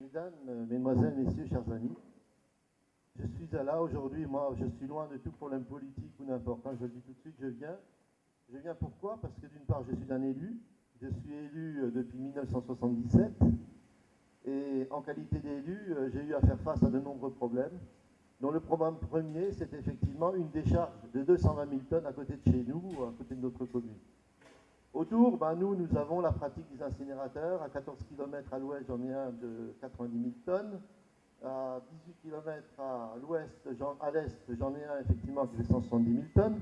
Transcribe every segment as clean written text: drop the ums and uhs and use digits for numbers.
Mesdames, mesdemoiselles, messieurs, chers amis, je suis là aujourd'hui, moi je suis loin de tout problème politique ou n'importe, je le dis tout de suite, je viens. Je viens pourquoi? Parce que d'une part je suis un élu, je suis élu depuis 1977 et en qualité d'élu, j'ai eu à faire face à de nombreux problèmes, dont le problème premier c'est effectivement une décharge de 220 000 tonnes à côté de chez nous, à côté de notre commune. Autour, nous avons la pratique des incinérateurs. À 14 km à l'ouest, j'en ai un de 90 000 tonnes. À 18 km à l'ouest, à l'est, j'en ai un effectivement qui fait 170 000 tonnes.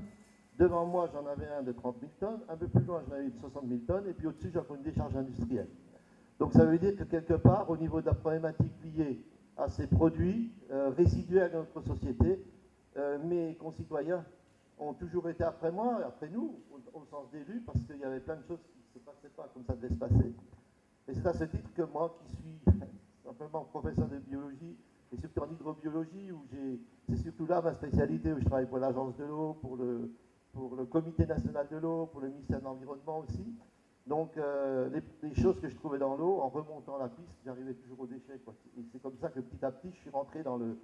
Devant moi, j'en avais un de 30 000 tonnes. Un peu plus loin, j'en avais de 60 000 tonnes. Et puis au-dessus, j'ai encore une décharge industrielle. Donc ça veut dire que quelque part, au niveau de la problématique liée à ces produits résiduels de notre société, mes concitoyens ont toujours été après moi, et après nous, au sens d'élu, parce qu'il y avait plein de choses qui ne se passaient pas comme ça devait se passer. Et c'est à ce titre que moi, qui suis simplement professeur de biologie, et surtout en hydrobiologie, où c'est surtout là ma spécialité, où je travaille pour l'agence de l'eau, pour le comité national de l'eau, pour le ministère de l'Environnement aussi. Donc les choses que je trouvais dans l'eau, en remontant la piste, j'arrivais toujours aux déchets, quoi. Et c'est comme ça que petit à petit, je suis rentré dans le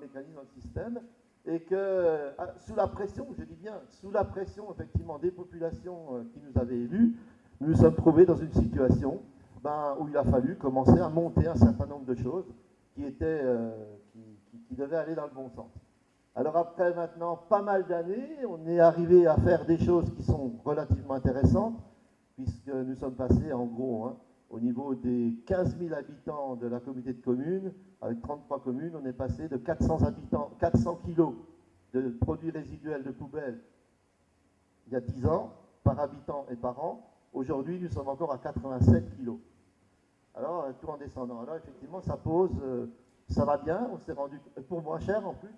mécanisme, dans le système. Et que sous la pression, je dis bien, sous la pression effectivement des populations qui nous avaient élus, nous nous sommes trouvés dans une situation où il a fallu commencer à monter un certain nombre de choses qui devaient aller dans le bon sens. Alors après maintenant pas mal d'années, on est arrivé à faire des choses qui sont relativement intéressantes, puisque nous sommes passés en gros, au niveau des 15 000 habitants de la communauté de communes, avec 33 communes, on est passé de 400 habitants, 400 kilos de produits résiduels de poubelles il y a 10 ans, par habitant et par an. Aujourd'hui, nous sommes encore à 87 kilos. Alors, tout en descendant. Alors, effectivement, ça pose, ça va bien, on s'est rendu, pour moins cher en plus.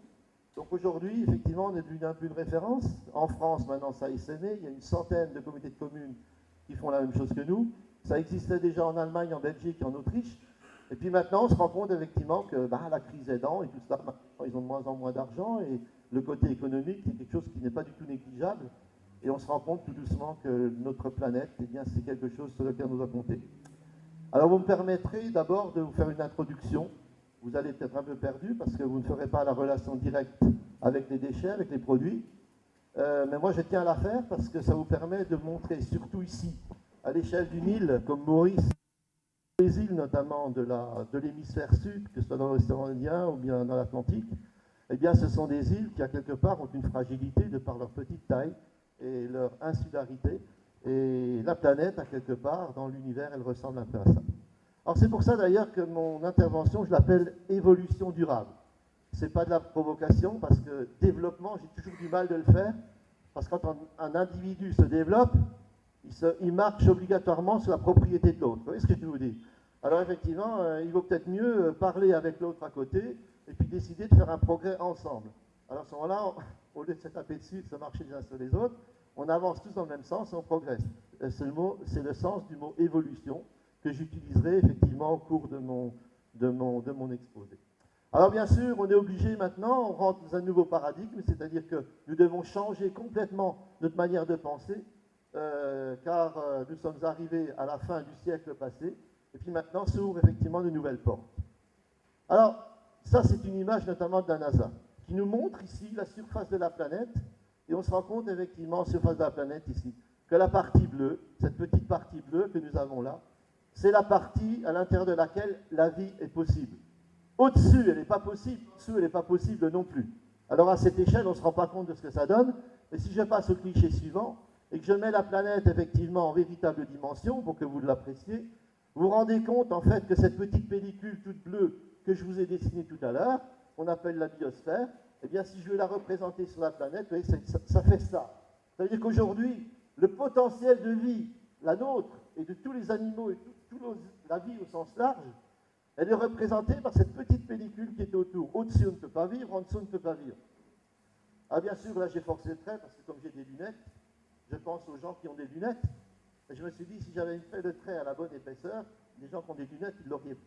Donc aujourd'hui, effectivement, on est devenu un peu une référence. En France, maintenant, ça a essaimé, il y a une centaine de comités de communes qui font la même chose que nous. Ça existait déjà en Allemagne, en Belgique et en Autriche. Et puis maintenant, on se rend compte effectivement que la crise aidant et tout ça, ils ont de moins en moins d'argent et le côté économique, c'est quelque chose qui n'est pas du tout négligeable. Et on se rend compte tout doucement que notre planète, eh bien, c'est quelque chose sur lequel on doit compter. Alors, vous me permettrez d'abord de vous faire une introduction. Vous allez peut-être un peu perdu parce que vous ne ferez pas la relation directe avec les déchets, avec les produits. Mais moi, je tiens à la faire parce que ça vous permet de montrer, surtout ici, à l'échelle d'une île comme Maurice, les îles notamment de l'hémisphère sud, que ce soit dans l'océan Indien ou bien dans l'Atlantique, eh bien ce sont des îles qui à quelque part ont une fragilité de par leur petite taille et leur insularité. Et la planète, à quelque part, dans l'univers, elle ressemble un peu à ça. Alors c'est pour ça d'ailleurs que mon intervention, je l'appelle évolution durable. Ce n'est pas de la provocation, parce que développement, j'ai toujours du mal de le faire, parce que quand un individu se développe, il marche obligatoirement sur la propriété de l'autre. Vous voyez ce que je vous dis? Alors effectivement, il vaut peut-être mieux parler avec l'autre à côté et puis décider de faire un progrès ensemble. Alors à ce moment-là, au lieu de se taper dessus, de se marcher les uns sur les autres, on avance tous dans le même sens et on progresse. C'est le sens du mot évolution que j'utiliserai effectivement au cours de mon exposé. Alors bien sûr, on est obligé maintenant, on rentre dans un nouveau paradigme, c'est-à-dire que nous devons changer complètement notre manière de penser, car nous sommes arrivés à la fin du siècle passé, et puis maintenant s'ouvrent effectivement de nouvelles portes. Alors, ça c'est une image notamment de la NASA, qui nous montre ici la surface de la planète, et on se rend compte effectivement, surface de la planète ici, que la partie bleue, cette petite partie bleue que nous avons là, c'est la partie à l'intérieur de laquelle la vie est possible. Au-dessus, elle n'est pas possible, en-dessous, elle n'est pas possible non plus. Alors à cette échelle, on ne se rend pas compte de ce que ça donne, mais si je passe au cliché suivant, et que je mets la planète effectivement en véritable dimension, pour que vous l'appréciez, vous vous rendez compte en fait que cette petite pellicule toute bleue que je vous ai dessinée tout à l'heure, qu'on appelle la biosphère, eh bien si je veux la représenter sur la planète, vous voyez, ça fait ça. Ça veut dire qu'aujourd'hui, le potentiel de vie, la nôtre, et de tous les animaux, et la vie au sens large, elle est représentée par cette petite pellicule qui est autour. Au-dessus, on ne peut pas vivre, en dessous, on ne peut pas vivre. Ah bien sûr, là j'ai forcé le trait, parce que comme j'ai des lunettes, je pense aux gens qui ont des lunettes. Et je me suis dit, si j'avais fait le trait à la bonne épaisseur, les gens qui ont des lunettes,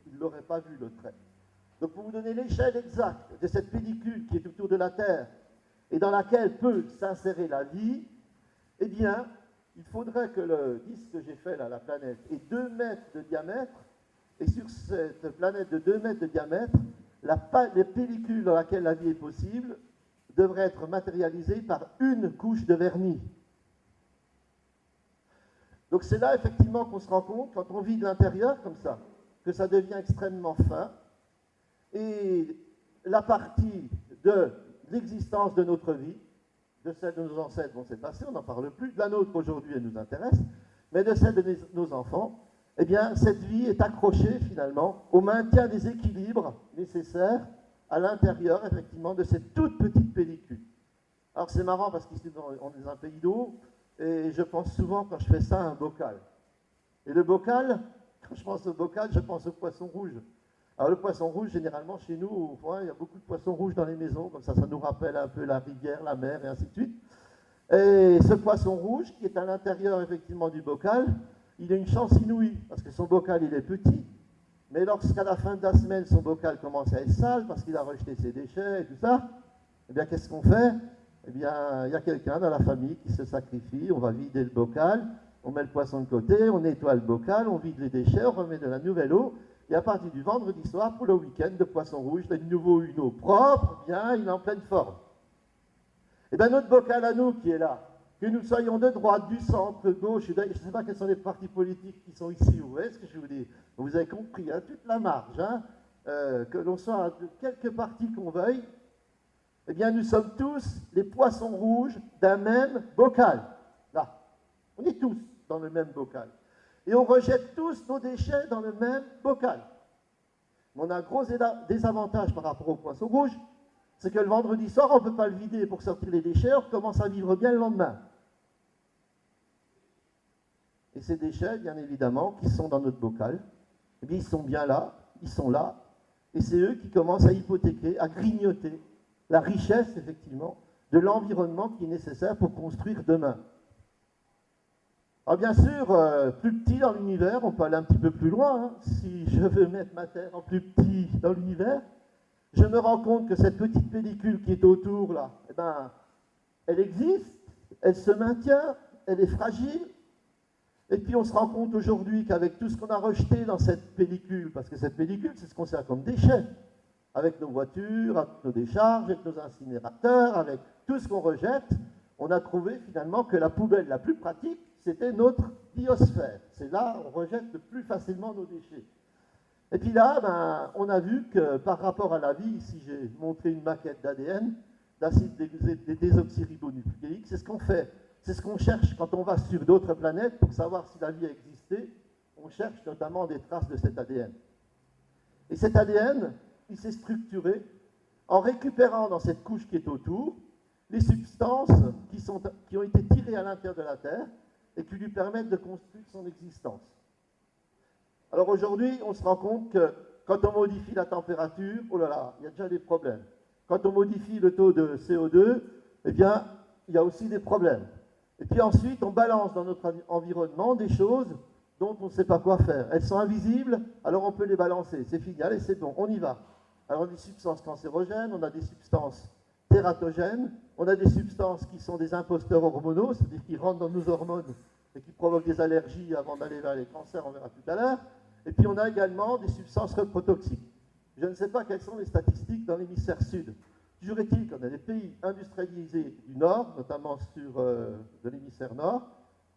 ils ne l'auraient pas vu, le trait. Donc pour vous donner l'échelle exacte de cette pellicule qui est autour de la Terre, et dans laquelle peut s'insérer la vie, eh bien, il faudrait que le disque que j'ai fait là, la planète, ait 2 mètres de diamètre, Et sur cette planète de 2 mètres de diamètre, les pellicules dans laquelle la vie est possible devraient être matérialisées par une couche de vernis. Donc c'est là effectivement qu'on se rend compte, quand on vit de l'intérieur comme ça, que ça devient extrêmement fin. Et la partie de l'existence de notre vie, de celle de nos ancêtres, bon c'est passé, on n'en parle plus, de la nôtre aujourd'hui elle nous intéresse, mais de celle de nos enfants, eh bien cette vie est accrochée finalement au maintien des équilibres nécessaires à l'intérieur effectivement de cette toute petite pellicule. Alors c'est marrant parce qu'ici on est dans un pays d'eau, et je pense souvent quand je fais ça à un bocal. Et le bocal, quand je pense au bocal, je pense au poisson rouge. Alors le poisson rouge, généralement chez nous, il y a beaucoup de poissons rouges dans les maisons, comme ça nous rappelle un peu la rivière, la mer et ainsi de suite. Et ce poisson rouge qui est à l'intérieur effectivement du bocal, il a une chance inouïe, parce que son bocal il est petit, mais lorsqu'à la fin de la semaine son bocal commence à être sale, parce qu'il a rejeté ses déchets et tout ça, eh bien qu'est-ce qu'on fait? Eh bien il y a quelqu'un dans la famille qui se sacrifie, on va vider le bocal, on met le poisson de côté, on nettoie le bocal, on vide les déchets, on remet de la nouvelle eau, et à partir du vendredi soir, pour le week-end de poisson rouge, de nouveau une eau propre, bien, il est en pleine forme. Et bien notre bocal à nous qui est là, que nous soyons de droite, du centre, de gauche, je ne sais pas quels sont les partis politiques qui sont ici, vous voyez ce que je vous dis? Vous avez compris, hein, toute la marge, hein, que l'on soit de quelque parti qu'on veuille, eh bien nous sommes tous les poissons rouges d'un même bocal. Là, on est tous dans le même bocal. Et on rejette tous nos déchets dans le même bocal. Mais on a un gros désavantage par rapport au poisson rouge, c'est que le vendredi soir, on ne peut pas le vider pour sortir les déchets, on recommence à vivre bien le lendemain. Et ces déchets, bien évidemment, qui sont dans notre bocal, eh bien, ils sont bien là, ils sont là, et c'est eux qui commencent à hypothéquer, à grignoter la richesse, effectivement, de l'environnement qui est nécessaire pour construire demain. Alors bien sûr, plus petit dans l'univers, on peut aller un petit peu plus loin. Hein. Si je veux mettre ma Terre en plus petit dans l'univers, je me rends compte que cette petite pellicule qui est autour, là, eh ben, elle existe, elle se maintient, elle est fragile. Et puis on se rend compte aujourd'hui qu'avec tout ce qu'on a rejeté dans cette pellicule, parce que cette pellicule, c'est ce qu'on sert comme déchets, avec nos voitures, avec nos décharges, avec nos incinérateurs, avec tout ce qu'on rejette, on a trouvé finalement que la poubelle la plus pratique, c'était notre biosphère. C'est là où on rejette le plus facilement nos déchets. Et puis là, ben, on a vu que par rapport à la vie, ici j'ai montré une maquette d'ADN, d'acide désoxyribonucléique, c'est ce qu'on fait. C'est ce qu'on cherche quand on va sur d'autres planètes pour savoir si la vie a existé. On cherche notamment des traces de cet ADN. Et cet ADN, il s'est structuré en récupérant dans cette couche qui est autour les substances qui ont été tirées à l'intérieur de la Terre et qui lui permettent de construire son existence. Alors aujourd'hui, on se rend compte que quand on modifie la température, oh là là, il y a déjà des problèmes. Quand on modifie le taux de CO2, eh bien, il y a aussi des problèmes. Et puis ensuite, on balance dans notre environnement des choses dont on ne sait pas quoi faire. Elles sont invisibles, alors on peut les balancer. C'est fini, allez, c'est bon, on y va. Alors on a des substances cancérogènes, on a des substances tératogènes, on a des substances qui sont des imposteurs hormonaux, c'est-à-dire qui rentrent dans nos hormones et qui provoquent des allergies avant d'aller vers les cancers, on verra tout à l'heure. Et puis on a également des substances reprotoxiques. Je ne sais pas quelles sont les statistiques dans l'hémisphère sud. Toujours est-il qu'on a des pays industrialisés du Nord, notamment de l'hémisphère Nord,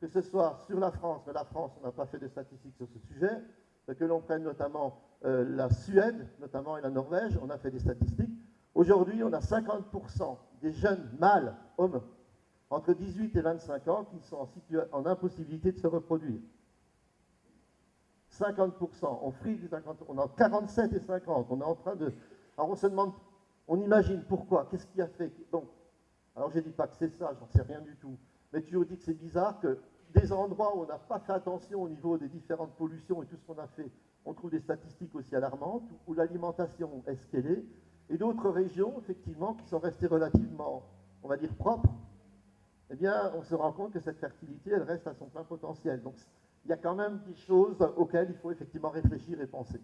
que ce soit sur la France, mais la France, on n'a pas fait de statistiques sur ce sujet, que l'on prenne notamment la Suède, notamment, et la Norvège, on a fait des statistiques. Aujourd'hui, on a 50% des jeunes mâles, hommes, entre 18 et 25 ans, qui sont en impossibilité de se reproduire. 50%, on frise du 50%, on a 47 et 50, on est en train de... Alors on se demande, on imagine pourquoi, qu'est-ce qui a fait donc, alors je ne dis pas que c'est ça, j'en sais rien du tout, mais tu dis que c'est bizarre que des endroits où on n'a pas fait attention au niveau des différentes pollutions et tout ce qu'on a fait, on trouve des statistiques aussi alarmantes, où l'alimentation est ce qu'elle est, et d'autres régions, effectivement, qui sont restées relativement, on va dire, propres, eh bien, on se rend compte que cette fertilité, elle reste à son plein potentiel. Donc, il y a quand même des choses auxquelles il faut effectivement réfléchir et penser.